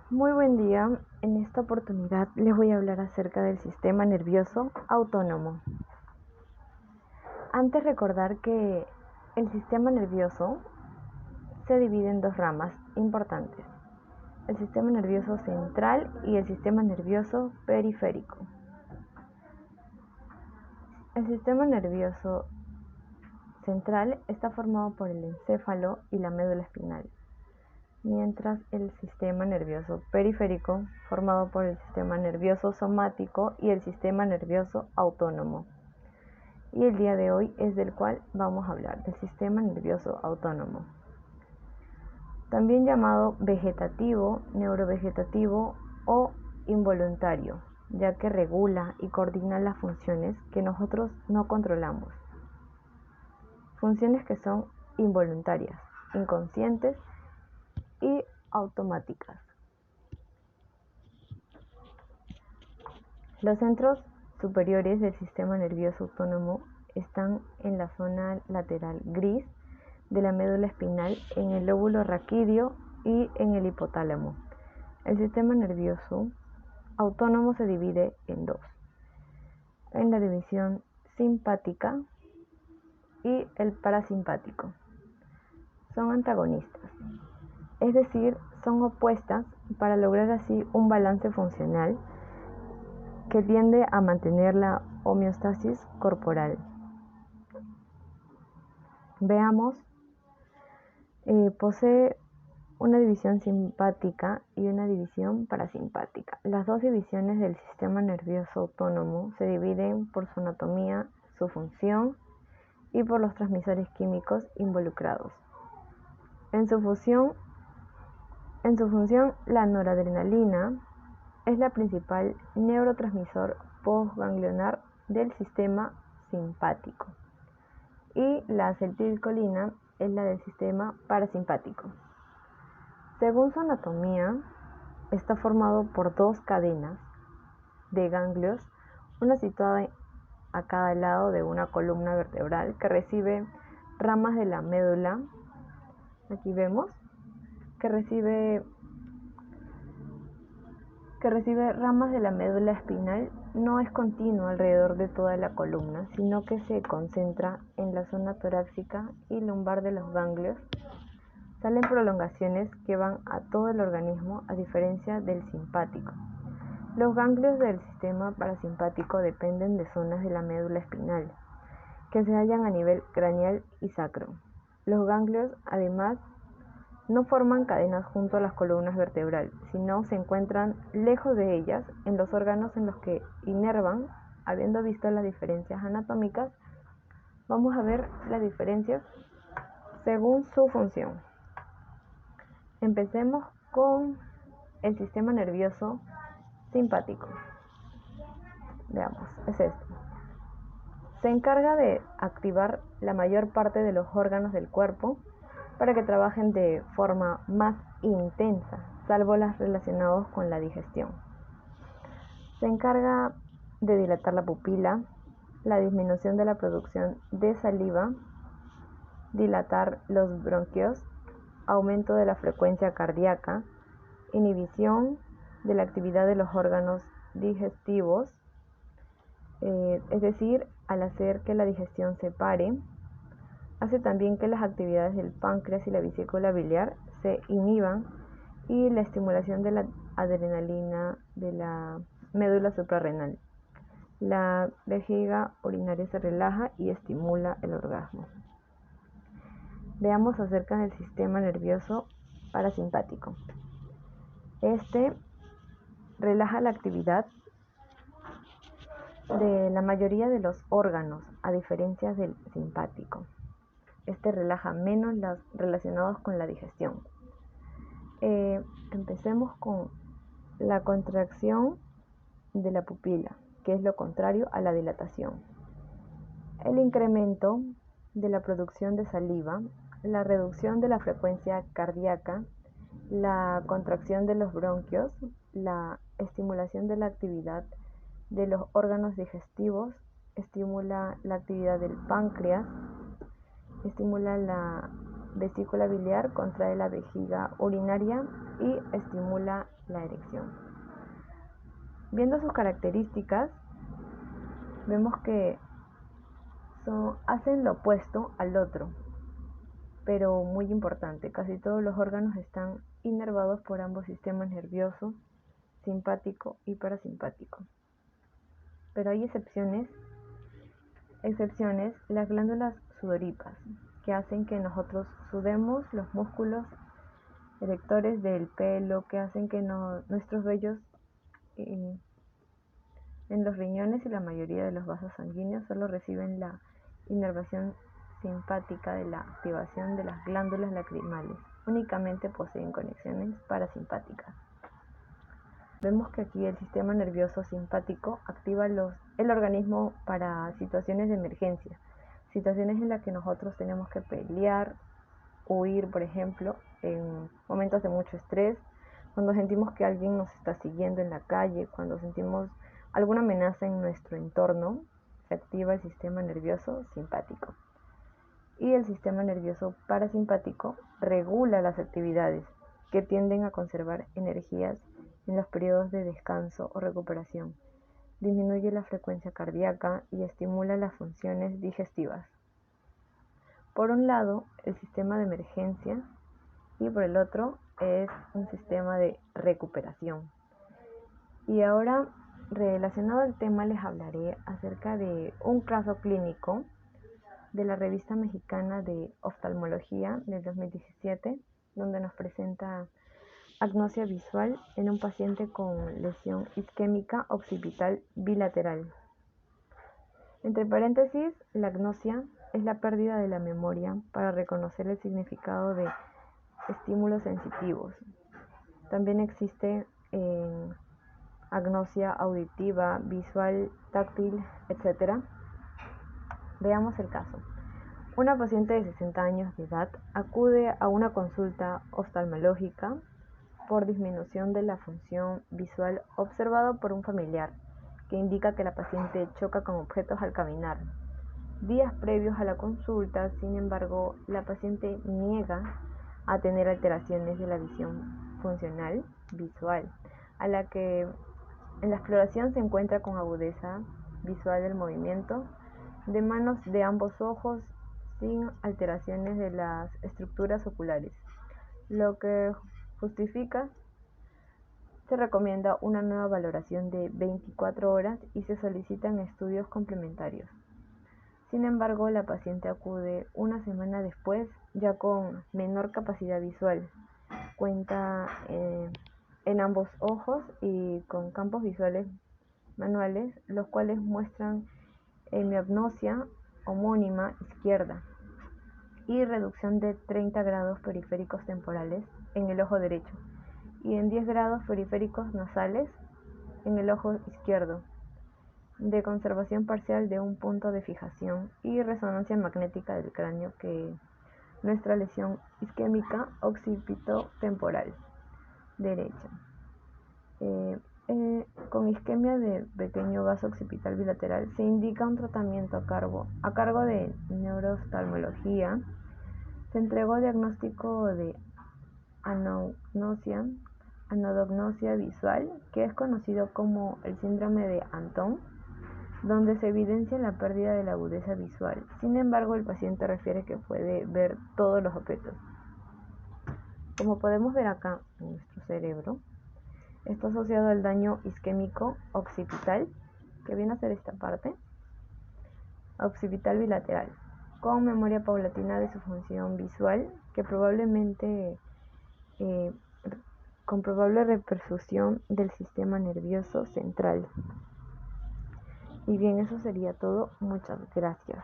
Muy buen día. En esta oportunidad les voy a hablar acerca del sistema nervioso autónomo. Antes recordar que el sistema nervioso se divide en dos ramas importantes: el sistema nervioso central y el sistema nervioso periférico. El sistema nervioso central está formado por el encéfalo y la médula espinal, mientras el sistema nervioso periférico, formado por el sistema nervioso somático y el sistema nervioso autónomo. Y el día de hoy es del cual vamos a hablar, del sistema nervioso autónomo, también llamado vegetativo, neurovegetativo o involuntario, ya que regula y coordina las funciones que nosotros no controlamos, funciones que son involuntarias, inconscientes y automáticas. Los centros superiores del sistema nervioso autónomo están en la zona lateral gris de la médula espinal, en el lóbulo raquídeo y en el hipotálamo. El sistema nervioso autónomo se divide en dos: en la división simpática y el parasimpático. Son antagonistas, es decir, son opuestas para lograr así un balance funcional que tiende a mantener la homeostasis corporal. Veamos, posee una división simpática y una división parasimpática. Las dos divisiones del sistema nervioso autónomo se dividen por su anatomía, su función y por los transmisores químicos involucrados. En su función, la noradrenalina es la principal neurotransmisor postganglionar del sistema simpático y la acetilcolina es la del sistema parasimpático. Según su anatomía, está formado por dos cadenas de ganglios, una situada a cada lado de una columna vertebral que recibe ramas de la médula. Aquí vemos que recibe ramas de la médula espinal. No es continuo alrededor de toda la columna, sino que se concentra en la zona torácica y lumbar de los ganglios. Salen prolongaciones que van a todo el organismo, a diferencia del simpático. Los ganglios del sistema parasimpático dependen de zonas de la médula espinal, que se hallan a nivel craneal y sacro. Los ganglios, además, no forman cadenas junto a las columnas vertebrales, sino se encuentran lejos de ellas, en los órganos en los que inervan. Habiendo visto las diferencias anatómicas, vamos a ver las diferencias según su función. Empecemos con el sistema nervioso simpático. Veamos, es esto. Se encarga de activar la mayor parte de los órganos del cuerpo para que trabajen de forma más intensa, salvo las relacionadas con la digestión. Se encarga de dilatar la pupila, la disminución de la producción de saliva, dilatar los bronquios, aumento de la frecuencia cardíaca, inhibición de la actividad de los órganos digestivos, es decir, al hacer que la digestión se pare, hace también que las actividades del páncreas y la vesícula biliar se inhiban, y la estimulación de la adrenalina de la médula suprarrenal. La vejiga urinaria se relaja y estimula el orgasmo. Veamos acerca del sistema nervioso parasimpático. Este relaja la actividad de la mayoría de los órganos, a diferencia del simpático. Este relaja menos los relacionados con la digestión. Empecemos con la contracción de la pupila, que es lo contrario a la dilatación. El incremento de la producción de saliva, la reducción de la frecuencia cardíaca, la contracción de los bronquios, la estimulación de la actividad de los órganos digestivos, estimula la actividad del páncreas, estimula la vesícula biliar, contrae la vejiga urinaria y estimula la erección. Viendo sus características, vemos que hacen lo opuesto al otro, pero muy importante, casi todos los órganos están inervados por ambos sistemas nerviosos, simpático y parasimpático. Pero hay excepciones, las glándulas sudoríparas, que hacen que nosotros sudemos, los músculos erectores del pelo, que hacen que nuestros vellos en los riñones y la mayoría de los vasos sanguíneos solo reciben la inervación simpática de la activación de las glándulas lacrimales. Únicamente poseen conexiones parasimpáticas. Vemos que aquí el sistema nervioso simpático activa el organismo para situaciones de emergencia, situaciones en las que nosotros tenemos que pelear, huir, por ejemplo, en momentos de mucho estrés, cuando sentimos que alguien nos está siguiendo en la calle, cuando sentimos alguna amenaza en nuestro entorno, se activa el sistema nervioso simpático. Y el sistema nervioso parasimpático regula las actividades que tienden a conservar energías en los periodos de descanso o recuperación, disminuye la frecuencia cardíaca y estimula las funciones digestivas. Por un lado, el sistema de emergencia y por el otro es un sistema de recuperación. Y ahora, relacionado al tema, les hablaré acerca de un caso clínico de la Revista Mexicana de Oftalmología del 2017, donde nos presenta agnosia visual en un paciente con lesión isquémica occipital bilateral. Entre paréntesis, la agnosia es la pérdida de la memoria para reconocer el significado de estímulos sensitivos. También existe agnosia auditiva, visual, táctil, etc. Veamos el caso. Una paciente de 60 años de edad acude a una consulta oftalmológica por disminución de la función visual observado por un familiar, que indica que la paciente choca con objetos al caminar. Días previos a la consulta, sin embargo, la paciente niega a tener alteraciones de la visión funcional visual, a la que en la exploración se encuentra con agudeza visual del movimiento de manos de ambos ojos sin alteraciones de las estructuras oculares, lo que justifica. Se recomienda una nueva valoración de 24 horas y se solicitan estudios complementarios. Sin embargo, la paciente acude una semana después, ya con menor capacidad visual, cuenta en ambos ojos y con campos visuales manuales, los cuales muestran hemiagnosia homónima izquierda y reducción de 30 grados periféricos temporales en el ojo derecho y en 10 grados periféricos nasales en el ojo izquierdo, de conservación parcial de un punto de fijación y resonancia magnética del cráneo que nuestra lesión isquémica occipitotemporal derecha. Con isquemia de pequeño vaso occipital bilateral se indica un tratamiento a cargo de neurooftalmología. Se entregó diagnóstico de anodognosia visual, que es conocido como el síndrome de Anton, donde se evidencia la pérdida de la agudeza visual. Sin embargo, el paciente refiere que puede ver todos los objetos. Como podemos ver acá en nuestro cerebro, está asociado al daño isquémico occipital, que viene a ser esta parte, occipital bilateral, con memoria paulatina de su función visual, que probablemente con probable repercusión del sistema nervioso central. Y bien, eso sería todo. Muchas gracias.